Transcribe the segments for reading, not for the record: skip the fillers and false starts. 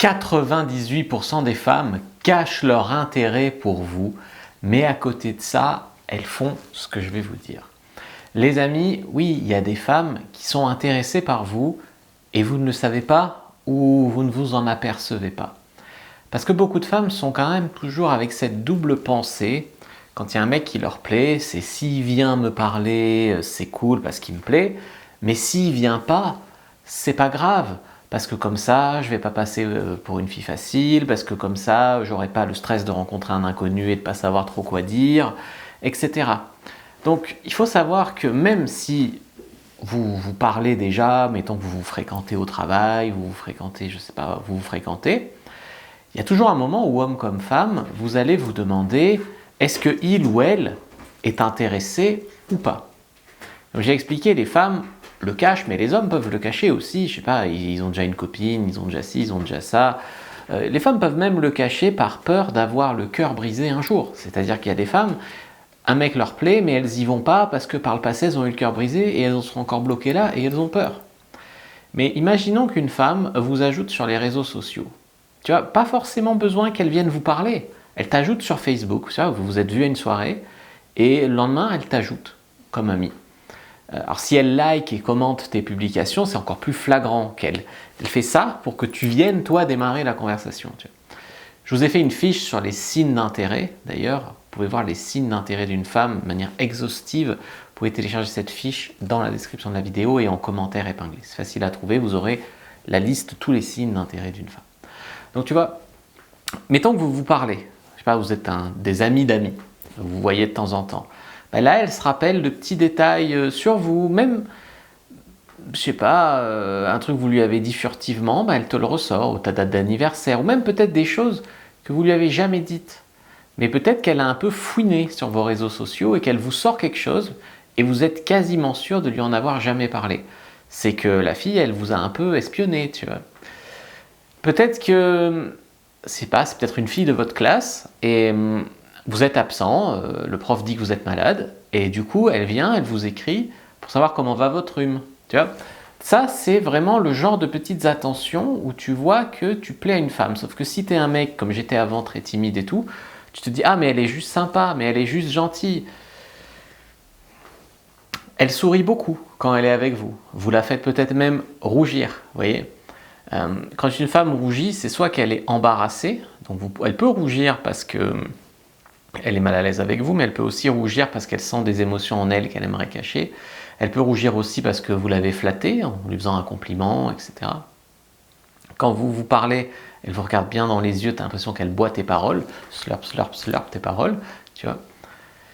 98% des femmes cachent leur intérêt pour vous, mais à côté de ça, elles font ce que je vais vous dire. Les amis, oui, il y a des femmes qui sont intéressées par vous et vous ne le savez pas ou vous ne vous en apercevez pas. Parce que beaucoup de femmes sont quand même toujours avec cette double pensée. Quand il y a un mec qui leur plaît, c'est s'il vient me parler, c'est cool parce qu'il me plaît, mais s'il vient pas, c'est pas grave. Parce que comme ça, je ne vais pas passer pour une fille facile, parce que comme ça, j'aurai pas le stress de rencontrer un inconnu et de pas savoir trop quoi dire, etc. Donc, il faut savoir que même si vous parlez déjà, mettons que vous vous fréquentez au travail, vous vous fréquentez, je sais pas, vous vous fréquentez, il y a toujours un moment où, homme comme femme, vous allez vous demander est-ce que il ou elle est intéressé ou pas. Donc, j'ai expliqué, les femmes le cachent, mais les hommes peuvent le cacher aussi. Je sais pas, ils ont déjà une copine, ils ont déjà ci, ils ont déjà ça. Les femmes peuvent même le cacher par peur d'avoir le cœur brisé un jour. C'est-à-dire qu'il y a des femmes, un mec leur plaît, mais elles y vont pas parce que par le passé, elles ont eu le cœur brisé et elles sont encore bloquées là et elles ont peur. Mais imaginons qu'une femme vous ajoute sur les réseaux sociaux. Tu vois, pas forcément besoin qu'elle vienne vous parler. Elle t'ajoute sur Facebook. Tu vois, vous vous êtes vu à une soirée et le lendemain, elle t'ajoute comme amie. Alors si elle like et commente tes publications, c'est encore plus flagrant qu'elle. Elle fait ça pour que tu viennes, toi, démarrer la conversation. Tu vois. Je vous ai fait une fiche sur les signes d'intérêt, d'ailleurs. Vous pouvez voir les signes d'intérêt d'une femme de manière exhaustive. Vous pouvez télécharger cette fiche dans la description de la vidéo et en commentaire épinglé. C'est facile à trouver, vous aurez la liste de tous les signes d'intérêt d'une femme. Donc tu vois, mettons que vous vous parlez. Je sais pas, vous êtes des amis d'amis. Vous voyez de temps en temps. Ben là, elle se rappelle de petits détails sur vous, même, je sais pas, un truc que vous lui avez dit furtivement, ben elle te le ressort, ou ta date d'anniversaire, ou même peut-être des choses que vous lui avez jamais dites. Mais peut-être qu'elle a un peu fouiné sur vos réseaux sociaux et qu'elle vous sort quelque chose et vous êtes quasiment sûr de lui en avoir jamais parlé. C'est que la fille, elle vous a un peu espionné, tu vois. Peut-être que, c'est peut-être une fille de votre classe et vous êtes absent, le prof dit que vous êtes malade, et du coup, elle vient, elle vous écrit pour savoir comment va votre rhume. Tu vois, ça, c'est vraiment le genre de petites attentions où tu vois que tu plais à une femme. Sauf que si tu es un mec, comme j'étais avant, très timide et tout, tu te dis « Ah, mais elle est juste sympa, mais elle est juste gentille. » Elle sourit beaucoup quand elle est avec vous. Vous la faites peut-être même rougir, vous voyez. Quand une femme rougit, c'est soit qu'elle est embarrassée, donc elle peut rougir parce que elle est mal à l'aise avec vous, mais elle peut aussi rougir parce qu'elle sent des émotions en elle qu'elle aimerait cacher. Elle peut rougir aussi parce que vous l'avez flattée en lui faisant un compliment, etc. Quand vous vous parlez, elle vous regarde bien dans les yeux, tu as l'impression qu'elle boit tes paroles, slurp, slurp, slurp tes paroles, tu vois.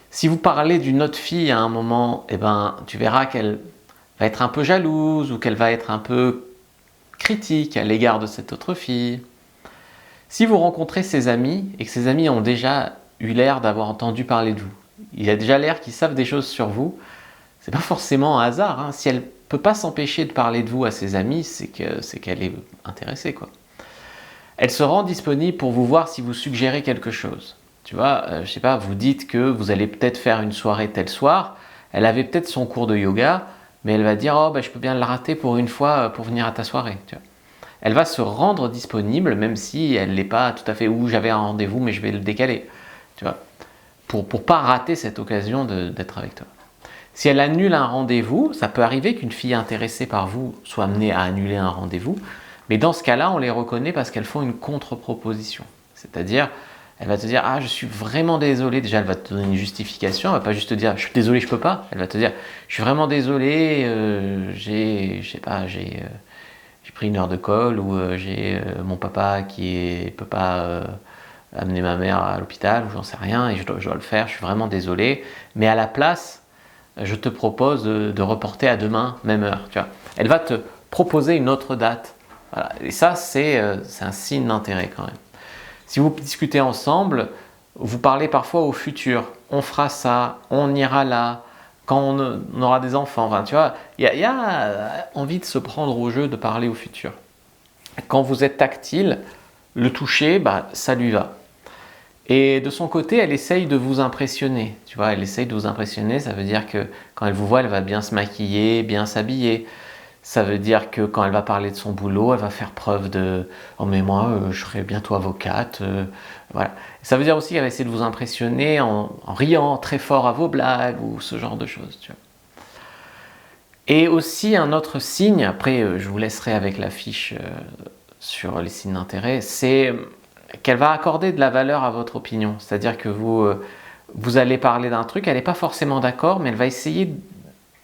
Si vous parlez d'une autre fille à un moment, eh ben, tu verras qu'elle va être un peu jalouse ou qu'elle va être un peu critique à l'égard de cette autre fille. Si vous rencontrez ses amis et que ses amis ont déjà eu l'air d'avoir entendu parler de vous, il a déjà l'air qu'ils savent des choses sur vous, c'est pas forcément un hasard. Hein. Si elle peut pas s'empêcher de parler de vous à ses amis, c'est qu'elle est intéressée, quoi. Elle se rend disponible pour vous voir si vous suggérez quelque chose. Tu vois, je sais pas, vous dites que vous allez peut-être faire une soirée tel soir, elle avait peut-être son cours de yoga, mais elle va dire « Oh, ben, je peux bien le rater pour une fois pour venir à ta soirée. » Tu vois. Elle va se rendre disponible, même si elle n'est pas tout à fait « Où j'avais un rendez-vous, mais je vais le décaler. » Tu vois, pour pas rater cette occasion d'être avec toi. Si elle annule un rendez-vous, ça peut arriver qu'une fille intéressée par vous soit amenée à annuler un rendez-vous, mais dans ce cas-là, on les reconnaît parce qu'elles font une contre-proposition. C'est-à-dire, elle va te dire « Ah, je suis vraiment désolée ». Déjà, elle va te donner une justification, elle ne va pas juste te dire « Je suis désolée, je ne peux pas ». Elle va te dire « Je suis vraiment désolée, j'ai pris une heure de colle ou j'ai mon papa qui ne peut pas amener ma mère à l'hôpital ou j'en sais rien et je dois le faire, je suis vraiment désolée. Mais à la place, je te propose de reporter à demain, même heure. » Tu vois. Elle va te proposer une autre date. Voilà. Et ça, c'est un signe d'intérêt quand même. Si vous discutez ensemble, vous parlez parfois au futur. On fera ça, on ira là, quand on aura des enfants. Enfin, tu vois, il y a envie de se prendre au jeu, de parler au futur. Quand vous êtes tactile, le toucher, bah, ça lui va. Et de son côté, elle essaye de vous impressionner. Tu vois, elle essaye de vous impressionner, ça veut dire que quand elle vous voit, elle va bien se maquiller, bien s'habiller. Ça veut dire que quand elle va parler de son boulot, elle va faire preuve de « Oh mais moi, je serai bientôt avocate. Voilà. Ça veut dire aussi qu'elle va essayer de vous impressionner en riant très fort à vos blagues ou ce genre de choses. Tu vois. Et aussi un autre signe, après je vous laisserai avec la fiche sur les signes d'intérêt, c'est qu'elle va accorder de la valeur à votre opinion. C'est-à-dire que vous allez parler d'un truc, elle n'est pas forcément d'accord, mais elle va essayer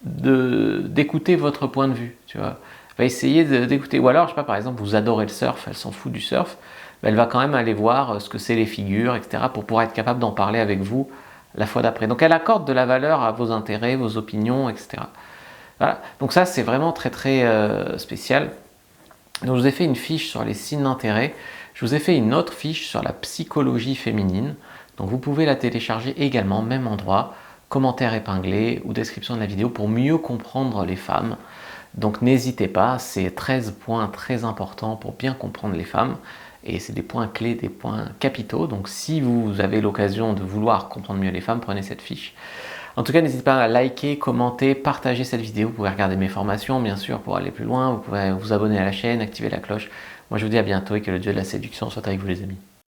d'écouter votre point de vue, tu vois. Elle va essayer d'écouter. Ou alors, je sais pas, par exemple, vous adorez le surf, elle s'en fout du surf, mais elle va quand même aller voir ce que c'est les figures, etc., pour pouvoir être capable d'en parler avec vous la fois d'après. Donc elle accorde de la valeur à vos intérêts, vos opinions, etc. Voilà. Donc ça, c'est vraiment très très spécial. Donc je vous ai fait une fiche sur les signes d'intérêt. Je vous ai fait une autre fiche sur la psychologie féminine. Donc vous pouvez la télécharger également, même endroit, commentaire épinglé ou description de la vidéo pour mieux comprendre les femmes. Donc n'hésitez pas, c'est 13 points très importants pour bien comprendre les femmes. Et c'est des points clés, des points capitaux. Donc si vous avez l'occasion de vouloir comprendre mieux les femmes, prenez cette fiche. En tout cas, n'hésitez pas à liker, commenter, partager cette vidéo. Vous pouvez regarder mes formations, bien sûr, pour aller plus loin. Vous pouvez vous abonner à la chaîne, activer la cloche. Moi, je vous dis à bientôt et que le Dieu de la séduction soit avec vous, les amis.